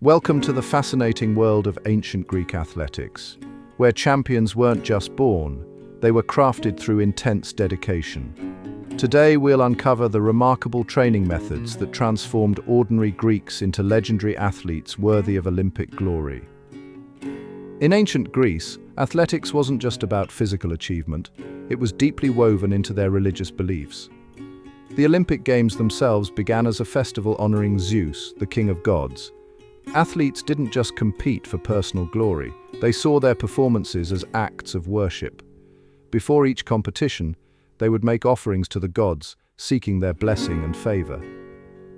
Welcome to the fascinating world of ancient Greek athletics, where champions weren't just born, they were crafted through intense dedication. Today we'll uncover the remarkable training methods that transformed ordinary Greeks into legendary athletes worthy of Olympic glory. In ancient Greece, athletics wasn't just about physical achievement, it was deeply woven into their religious beliefs. The Olympic Games themselves began as a festival honoring Zeus, the king of gods. Athletes didn't just compete for personal glory, they saw their performances as acts of worship. Before each competition, they would make offerings to the gods, seeking their blessing and favor.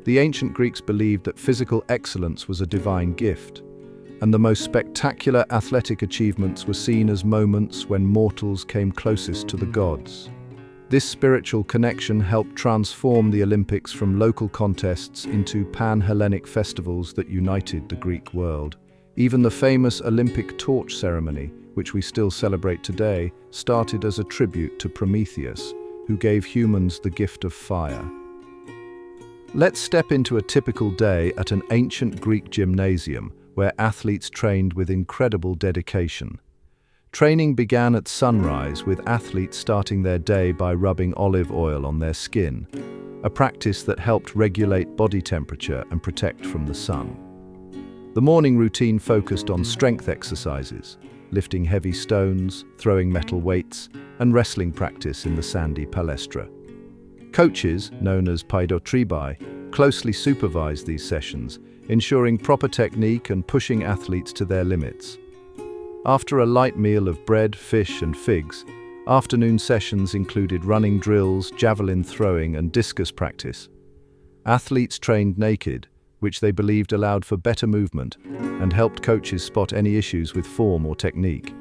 The ancient Greeks believed that physical excellence was a divine gift, and the most spectacular athletic achievements were seen as moments when mortals came closest to the gods. This spiritual connection helped transform the Olympics from local contests into pan-Hellenic festivals that united the Greek world. Even the famous Olympic torch ceremony, which we still celebrate today, started as a tribute to Prometheus, who gave humans the gift of fire. Let's step into a typical day at an ancient Greek gymnasium, where athletes trained with incredible dedication. Training began at sunrise, with athletes starting their day by rubbing olive oil on their skin, a practice that helped regulate body temperature and protect from the sun. The morning routine focused on strength exercises, lifting heavy stones, throwing metal weights, and wrestling practice in the sandy palestra. Coaches, known as paidotribai, closely supervised these sessions, ensuring proper technique and pushing athletes to their limits. After a light meal of bread, fish, and figs, afternoon sessions included running drills, javelin throwing, and discus practice. Athletes trained naked, which they believed allowed for better movement and helped coaches spot any issues with form or technique.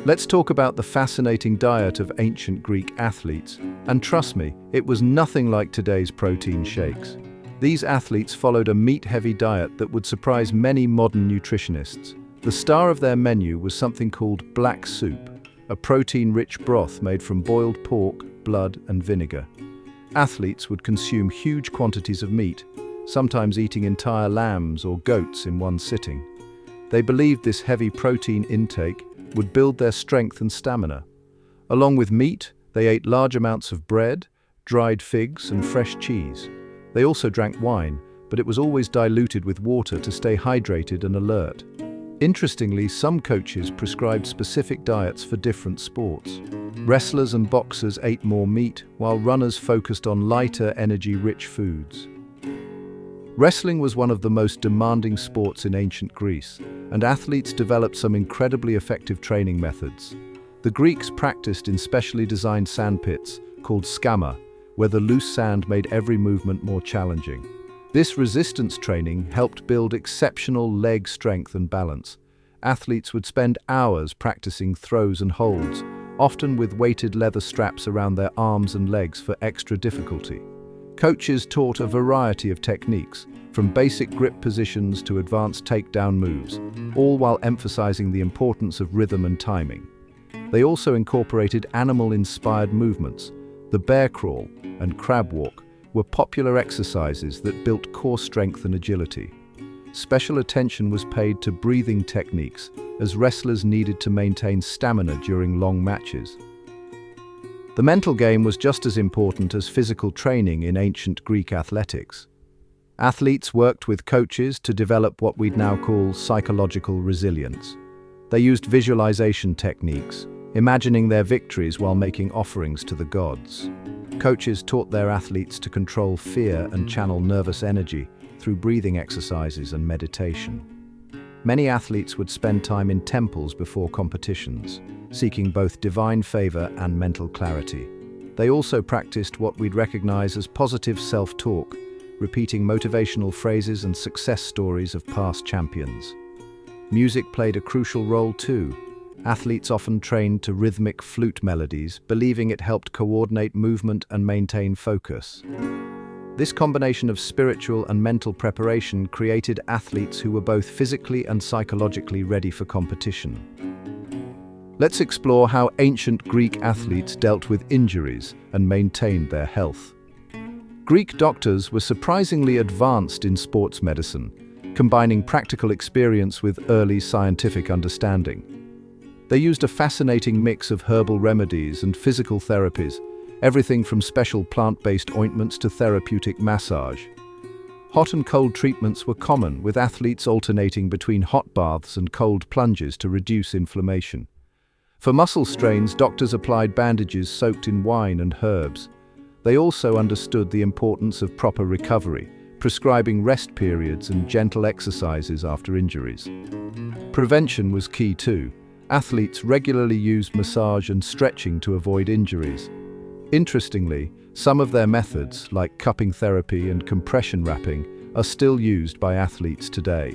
Let's talk about the fascinating diet of ancient Greek athletes, and trust me, it was nothing like today's protein shakes. These athletes followed a meat-heavy diet that would surprise many modern nutritionists. The star of their menu was something called black soup, a protein-rich broth made from boiled pork, blood, and vinegar. Athletes would consume huge quantities of meat, sometimes eating entire lambs or goats in one sitting. They believed this heavy protein intake would build their strength and stamina. Along with meat, they ate large amounts of bread, dried figs, and fresh cheese. They also drank wine, but it was always diluted with water to stay hydrated and alert. Interestingly, some coaches prescribed specific diets for different sports. Wrestlers and boxers ate more meat, while runners focused on lighter, energy-rich foods. Wrestling was one of the most demanding sports in ancient Greece, and athletes developed some incredibly effective training methods. The Greeks practiced in specially designed sandpits, called skamma, where the loose sand made every movement more challenging. This resistance training helped build exceptional leg strength and balance. Athletes would spend hours practicing throws and holds, often with weighted leather straps around their arms and legs for extra difficulty. Coaches taught a variety of techniques, from basic grip positions to advanced takedown moves, all while emphasizing the importance of rhythm and timing. They also incorporated animal-inspired movements. The bear crawl and crab walk were popular exercises that built core strength and agility. Special attention was paid to breathing techniques, as wrestlers needed to maintain stamina during long matches. The mental game was just as important as physical training in ancient Greek athletics. Athletes worked with coaches to develop what we'd now call psychological resilience. They used visualization techniques, imagining their victories while making offerings to the gods. Coaches taught their athletes to control fear and channel nervous energy through breathing exercises and meditation. Many athletes would spend time in temples before competitions, seeking both divine favor and mental clarity. They also practiced what we'd recognize as positive self-talk, repeating motivational phrases and success stories of past champions. Music played a crucial role too. Athletes often trained to rhythmic flute melodies, believing it helped coordinate movement and maintain focus. This combination of spiritual and mental preparation created athletes who were both physically and psychologically ready for competition. Let's explore how ancient Greek athletes dealt with injuries and maintained their health. Greek doctors were surprisingly advanced in sports medicine, combining practical experience with early scientific understanding. They used a fascinating mix of herbal remedies and physical therapies, everything from special plant-based ointments to therapeutic massage. Hot and cold treatments were common, with athletes alternating between hot baths and cold plunges to reduce inflammation. For muscle strains, doctors applied bandages soaked in wine and herbs. They also understood the importance of proper recovery, prescribing rest periods and gentle exercises after injuries. Prevention was key too. Athletes regularly used massage and stretching to avoid injuries. Interestingly, some of their methods, like cupping therapy and compression wrapping, are still used by athletes today.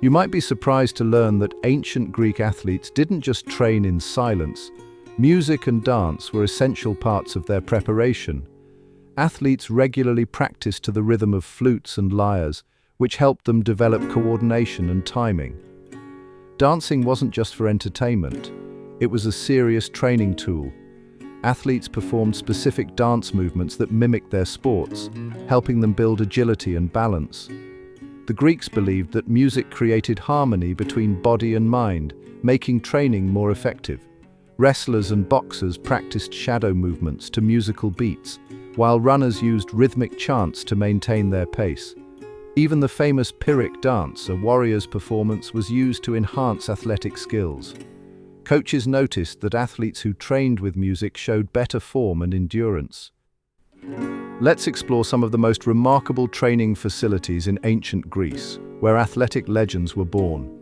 You might be surprised to learn that ancient Greek athletes didn't just train in silence. Music and dance were essential parts of their preparation. Athletes regularly practiced to the rhythm of flutes and lyres, which helped them develop coordination and timing. Dancing wasn't just for entertainment, it was a serious training tool. Athletes performed specific dance movements that mimicked their sports, helping them build agility and balance. The Greeks believed that music created harmony between body and mind, making training more effective. Wrestlers and boxers practiced shadow movements to musical beats, while runners used rhythmic chants to maintain their pace. Even the famous Pyrrhic dance, a warrior's performance, was used to enhance athletic skills. Coaches noticed that athletes who trained with music showed better form and endurance. Let's explore some of the most remarkable training facilities in ancient Greece, where athletic legends were born.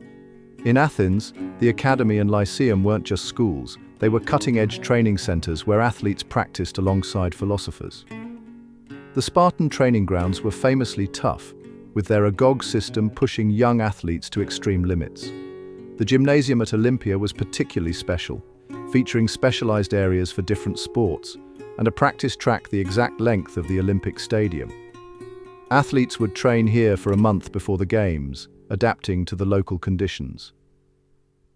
In Athens, the Academy and Lyceum weren't just schools, they were cutting-edge training centers where athletes practiced alongside philosophers. The Spartan training grounds were famously tough, with their agog system pushing young athletes to extreme limits. The gymnasium at Olympia was particularly special, featuring specialized areas for different sports, and a practice track the exact length of the Olympic Stadium. Athletes would train here for a month before the Games, adapting to the local conditions.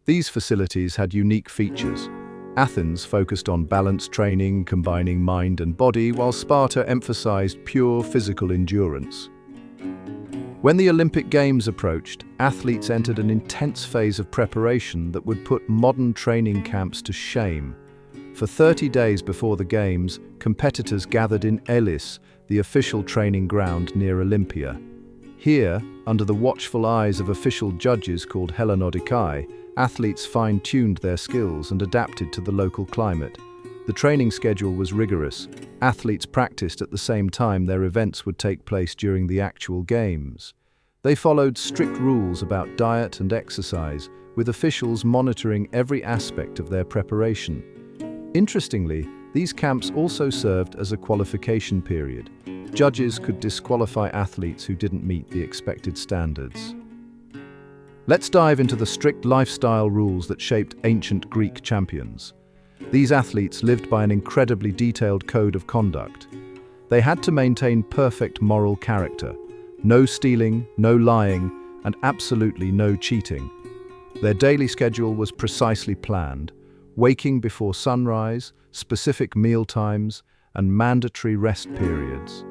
These facilities had unique features. Athens focused on balanced training, combining mind and body, while Sparta emphasized pure physical endurance. When the Olympic Games approached, athletes entered an intense phase of preparation that would put modern training camps to shame. For 30 days before the Games, competitors gathered in Elis, the official training ground near Olympia. Here, under the watchful eyes of official judges called Hellanodikai, athletes fine-tuned their skills and adapted to the local climate. The training schedule was rigorous. Athletes practiced at the same time their events would take place during the actual Games. They followed strict rules about diet and exercise, with officials monitoring every aspect of their preparation. Interestingly, these camps also served as a qualification period. Judges could disqualify athletes who didn't meet the expected standards. Let's dive into the strict lifestyle rules that shaped ancient Greek champions. These athletes lived by an incredibly detailed code of conduct. They had to maintain perfect moral character, no stealing, no lying, and absolutely no cheating. Their daily schedule was precisely planned, waking before sunrise, specific meal times, and mandatory rest periods.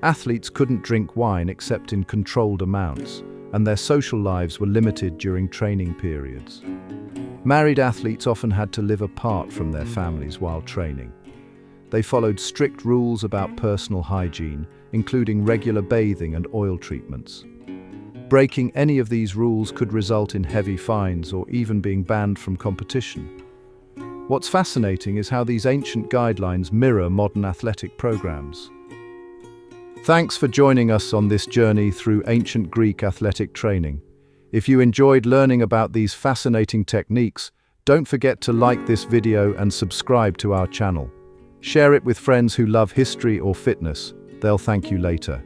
Athletes couldn't drink wine except in controlled amounts, and their social lives were limited during training periods. Married athletes often had to live apart from their families while training. They followed strict rules about personal hygiene, including regular bathing and oil treatments. Breaking any of these rules could result in heavy fines or even being banned from competition. What's fascinating is how these ancient guidelines mirror modern athletic programs. Thanks for joining us on this journey through ancient Greek athletic training. If you enjoyed learning about these fascinating techniques, don't forget to like this video and subscribe to our channel. Share it with friends who love history or fitness. They'll thank you later.